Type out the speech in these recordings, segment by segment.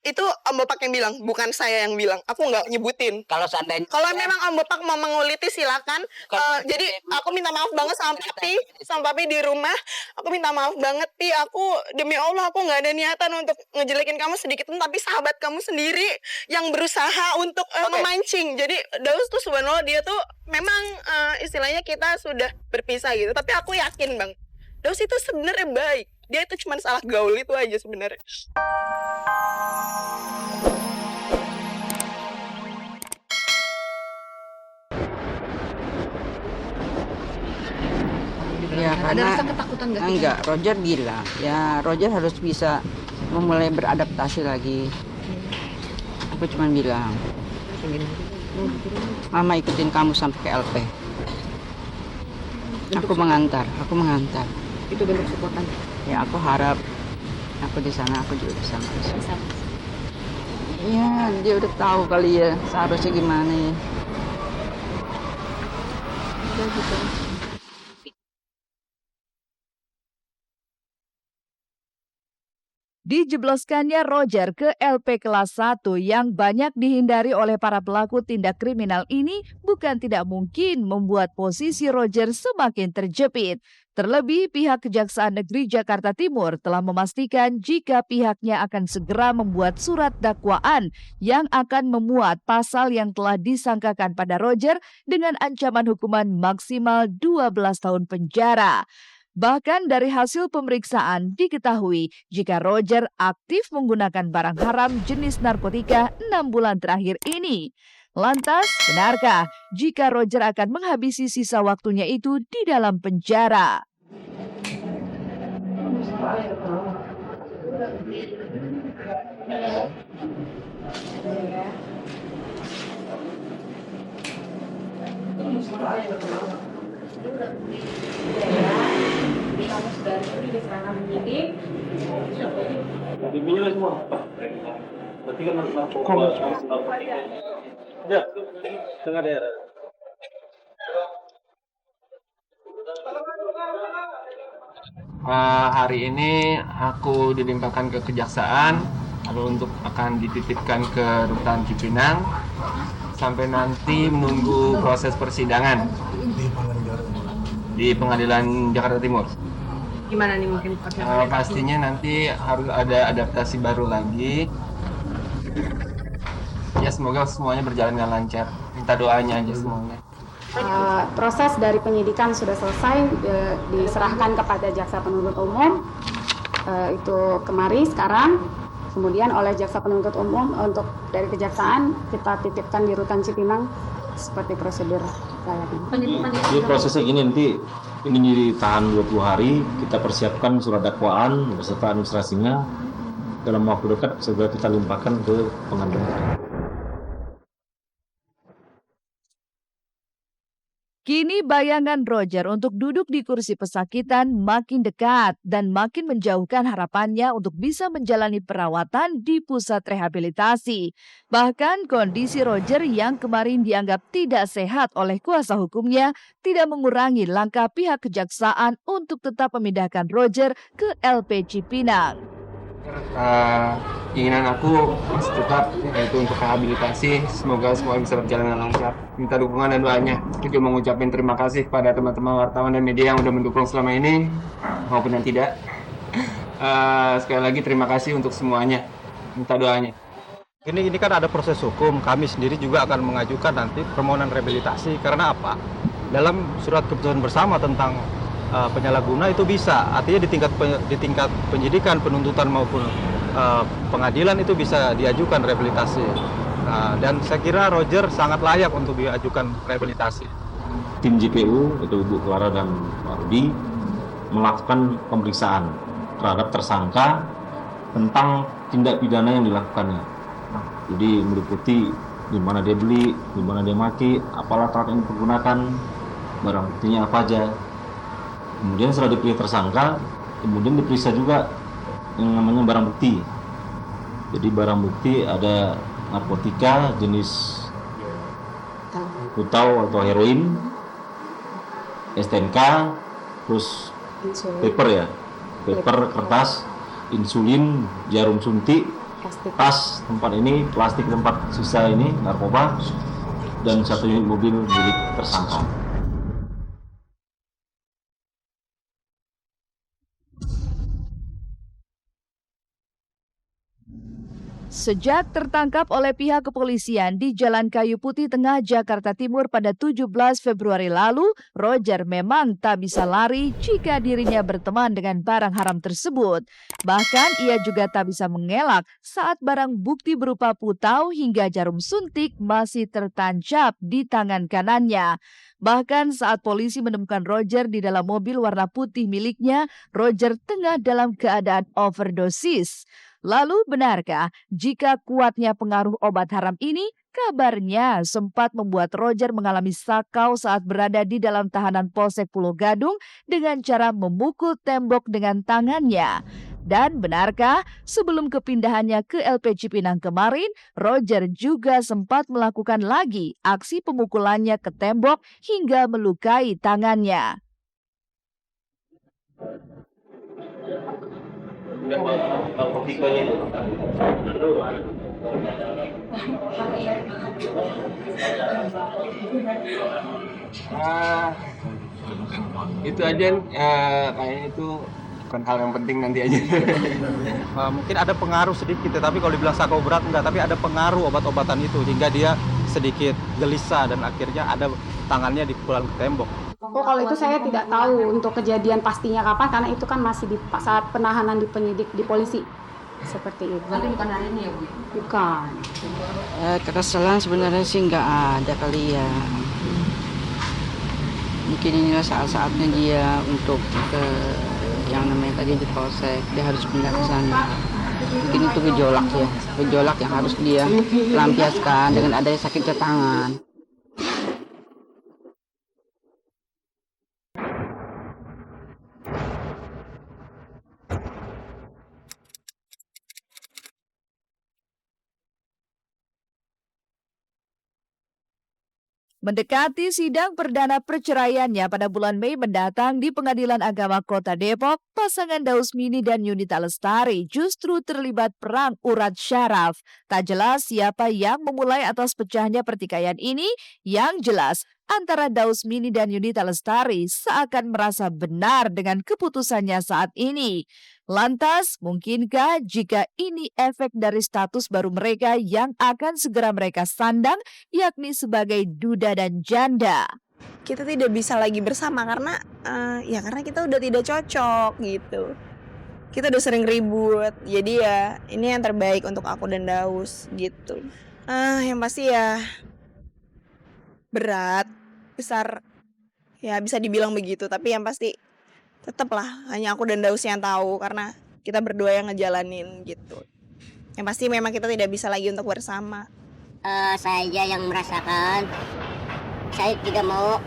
Itu Om Bapak yang bilang, bukan saya yang bilang. Aku nggak nyebutin. Kalau seandainya Kalau memang Om Bapak mau menguliti silakan. Jadi aku minta maaf banget sama Papi di rumah. Aku minta maaf banget, Pi. Aku demi Allah aku nggak ada niatan untuk ngejelekin kamu sedikit pun, tapi sahabat kamu sendiri yang berusaha untuk memancing. Jadi Daus tuh sebenarnya dia tuh memang istilahnya kita sudah berpisah gitu. Tapi aku yakin Bang, Daus itu sebenarnya baik. Dia itu cuma salah gaul itu aja sebenarnya. Ya, ada rasa ketakutan nggak? Enggak, Roger bilang ya Roger harus bisa memulai beradaptasi lagi. Aku cuma bilang, Mama ikutin kamu sampai ke LP. Aku mengantar. Itu bentuk supportan. Ya, aku harap aku di sana, aku juga bisa masuk. Iya, dia udah tahu kali ya seharusnya gimana ya. Udah gitu. Dijebloskannya Roger ke LP kelas 1 yang banyak dihindari oleh para pelaku tindak kriminal ini bukan tidak mungkin membuat posisi Roger semakin terjepit. Terlebih pihak Kejaksaan Negeri Jakarta Timur telah memastikan jika pihaknya akan segera membuat surat dakwaan yang akan memuat pasal yang telah disangkakan pada Roger dengan ancaman hukuman maksimal 12 tahun penjara. Bahkan dari hasil pemeriksaan diketahui jika Roger aktif menggunakan barang haram jenis narkotika 6 bulan terakhir ini. Lantas, benarkah jika Roger akan menghabisi sisa waktunya itu di dalam penjara? Kamu sudah diserahkan penyidik. Bimbingnya semua. Berarti kan narkoba. Ya, dengar ya. Hari ini aku dilimpahkan ke kejaksaan, lalu untuk akan dititipkan ke rutan Cipinang sampai nanti menunggu proses persidangan di Pengadilan Jakarta Timur. Gimana nih mungkin pastinya nanti harus ada adaptasi baru lagi. Ya semoga semuanya berjalan dengan lancar. Minta doanya aja semuanya. Proses dari penyidikan sudah selesai, diserahkan kepada jaksa penuntut umum itu kemari sekarang. Kemudian oleh jaksa penuntut umum untuk dari kejaksaan kita titipkan di rutan Cipinang seperti prosedur layaknya. Jadi prosesnya gini, nanti ini ditahan 20 hari, kita persiapkan surat dakwaan beserta administrasinya. Dalam waktu dekat segera kita limpahkan ke pengadilan. Kini bayangan Roger untuk duduk di kursi pesakitan makin dekat dan makin menjauhkan harapannya untuk bisa menjalani perawatan di pusat rehabilitasi. Bahkan kondisi Roger yang kemarin dianggap tidak sehat oleh kuasa hukumnya tidak mengurangi langkah pihak kejaksaan untuk tetap memindahkan Roger ke LP Cipinang. Keinginan aku masih tetap yaitu untuk rehabilitasi. Semoga semua bisa berjalan dengan lancar. Minta dukungan dan doanya. Juga mengucapkan terima kasih kepada teman-teman wartawan dan media yang udah mendukung selama ini maupun yang tidak. Sekali lagi terima kasih untuk semuanya. Minta doanya. Ini kan ada proses hukum. Kami sendiri juga akan mengajukan nanti permohonan rehabilitasi. Karena apa? Dalam surat keputusan bersama tentang penyalahguna itu bisa, artinya di tingkat penyidikan, penuntutan maupun pengadilan itu bisa diajukan rehabilitasi. Dan saya kira Roger sangat layak untuk diajukan rehabilitasi. Tim JPU itu Bu Clara dan Pak Rudi melakukan pemeriksaan terhadap tersangka tentang tindak pidana yang dilakukannya. Jadi meliputi di mana dia beli, di mana dia maki, apalah alat yang digunakan, barang buktinya apa aja. Kemudian setelah dipilih tersangka, kemudian diperiksa juga yang namanya barang bukti. Jadi barang bukti ada narkotika jenis putau atau heroin, STNK, terus paper ya, paper kertas, insulin, jarum suntik, tas tempat ini, plastik tempat sisa ini narkoba, dan 1 unit mobil milik tersangka. Sejak tertangkap oleh pihak kepolisian di Jalan Kayu Putih Tengah, Jakarta Timur pada 17 Februari lalu, Roger memang tak bisa lari jika dirinya berteman dengan barang haram tersebut. Bahkan ia juga tak bisa mengelak saat barang bukti berupa putau hingga jarum suntik masih tertancap di tangan kanannya. Bahkan saat polisi menemukan Roger di dalam mobil warna putih miliknya, Roger tengah dalam keadaan overdosis. Lalu benarkah jika kuatnya pengaruh obat haram ini kabarnya sempat membuat Roger mengalami sakau saat berada di dalam tahanan Polsek Pulau Gadung dengan cara memukul tembok dengan tangannya? Dan benarkah sebelum kepindahannya ke LP Cipinang kemarin, Roger juga sempat melakukan lagi aksi pemukulannya ke tembok hingga melukai tangannya? Itu aja kayaknya itu bukan hal yang penting nanti aja. Mungkin ada pengaruh sedikit ya, tapi kalau dibilang sakau berat enggak, tapi ada pengaruh obat-obatan itu hingga dia sedikit gelisah dan akhirnya ada tangannya dipukulan ke tembok. Oh, kalau itu saya tidak tahu untuk kejadian pastinya kapan, karena itu kan masih di saat penahanan di penyidik di polisi. Seperti itu. Berarti bukan hari ini ya, Bu? Bukan. Kekesalan sebenarnya sih nggak ada kali ya. Mungkin inilah saat-saatnya dia untuk ke yang namanya tadi di polsek, dia harus pindah ke sana. Mungkin itu gejolak yang harus dia lampiaskan dengan adanya sakitnya tangan. Mendekati sidang perdana perceraiannya pada bulan Mei mendatang di Pengadilan Agama Kota Depok, pasangan Daus Mini dan Yunita Lestari justru terlibat perang urat syaraf. Tak jelas siapa yang memulai atas pecahnya pertikaian ini. Yang jelas, antara Daus Mini dan Yunita Lestari seakan merasa benar dengan keputusannya saat ini. Lantas, mungkinkah jika ini efek dari status baru mereka yang akan segera mereka sandang, yakni sebagai duda dan janda? Kita tidak bisa lagi bersama karena karena kita udah tidak cocok gitu. Kita udah sering ribut. Jadi ya ini yang terbaik untuk aku dan Daus gitu. Yang pasti ya berat, besar. Ya bisa dibilang begitu, tapi yang pasti tetaplah hanya aku dan Daus yang tahu karena kita berdua yang ngejalanin gitu. Yang pasti memang kita tidak bisa lagi untuk bersama. Saya yang merasakan, saya tidak mau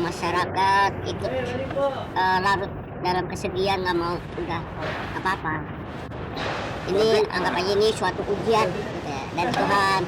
masyarakat ikut larut dalam kesedihan, nggak mau, udah apa-apa. Ini anggap aja ini suatu ujian gitu ya, dari Tuhan.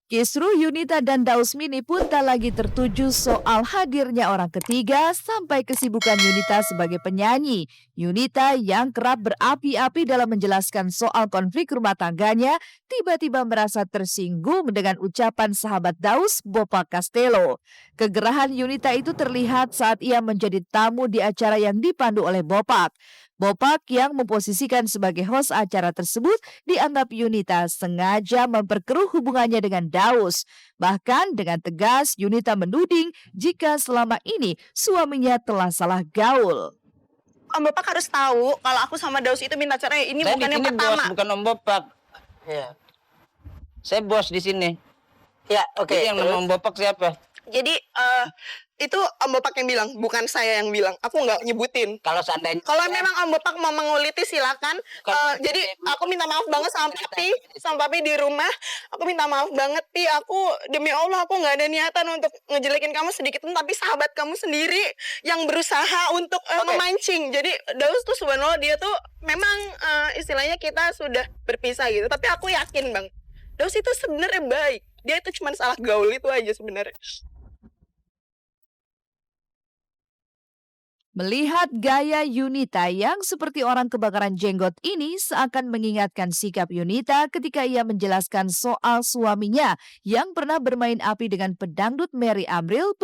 Kisru Yunita dan Daus Mini pun tak lagi tertuju soal hadirnya orang ketiga sampai kesibukan Yunita sebagai penyanyi. Yunita yang kerap berapi-api dalam menjelaskan soal konflik rumah tangganya, tiba-tiba merasa tersinggung dengan ucapan sahabat Daus, Bopak Castello. Kegerahan Yunita itu terlihat saat ia menjadi tamu di acara yang dipandu oleh Bopak. Bopak yang memposisikan sebagai host acara tersebut dianggap Yunita sengaja memperkeruh hubungannya dengan Daus. Bahkan dengan tegas Yunita menuding jika selama ini suaminya telah salah gaul. Om Bopak harus tahu kalau aku sama Daus itu minta cerai. Ini Saya bukan di yang sini pertama. bos, bukan Om Bopak. Ya. Saya bos di sini. Ya, oke. Jadi yang nama Om Bopak siapa? Jadi itu Om Bopak yang bilang, bukan saya yang bilang. Aku nggak nyebutin. Kalau seandainya Kalau memang Om Bopak mau menguliti silakan. Jadi aku minta maaf banget sama Papi di rumah. Aku minta maaf banget Pi. Aku demi Allah aku nggak ada niatan untuk ngejelekin kamu sedikit pun. Tapi sahabat kamu sendiri yang berusaha untuk memancing. Jadi Daus tuh sebenarnya dia tuh memang istilahnya kita sudah berpisah gitu. Tapi aku yakin Bang, Daus itu sebenarnya baik. Dia itu cuma salah gaul itu aja sebenarnya. Melihat gaya Yunita yang seperti orang kebakaran jenggot ini seakan mengingatkan sikap Yunita ketika ia menjelaskan soal suaminya yang pernah bermain api dengan pedangdut Mary Amril.